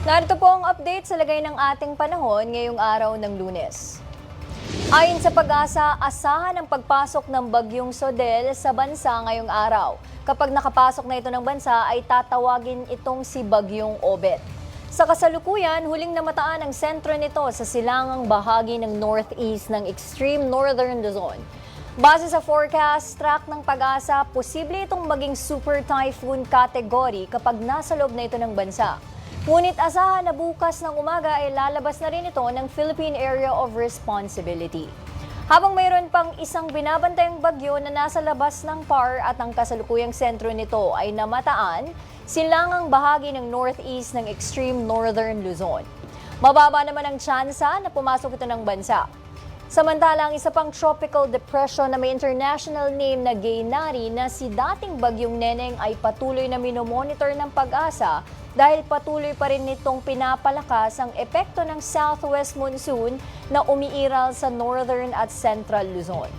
Narito po ang update sa lagay ng ating panahon ngayong araw ng Lunes. Ayon sa Pag-asa, asahan ang pagpasok ng bagyong Sodel sa bansa ngayong araw. Kapag nakapasok na ito ng bansa ay tatawagin itong si Bagyong Obet. Sa kasalukuyan, huling namataan ang sentro nito sa silangang bahagi ng northeast ng extreme northern Luzon. Base sa forecast track ng Pag-asa, posible itong maging super typhoon category kapag nasa loob na ito ng bansa. Ngunit asahan na bukas ng umaga ay lalabas na rin ito ng Philippine Area of Responsibility. Habang mayroon pang isang binabantayang bagyo na nasa labas ng PAR at ang kasalukuyang sentro nito ay namataan, silangang bahagi ng northeast ng extreme northern Luzon. Mababa naman ang tsansa na pumasok ito ng bansa. Samantalang isa pang tropical depression na may international name na Gaynari na si dating bagyong Neneng ay patuloy na minomonitor ng Pag-asa dahil patuloy pa rin nitong pinapalakas ang epekto ng southwest monsoon na umiiral sa northern at central Luzon.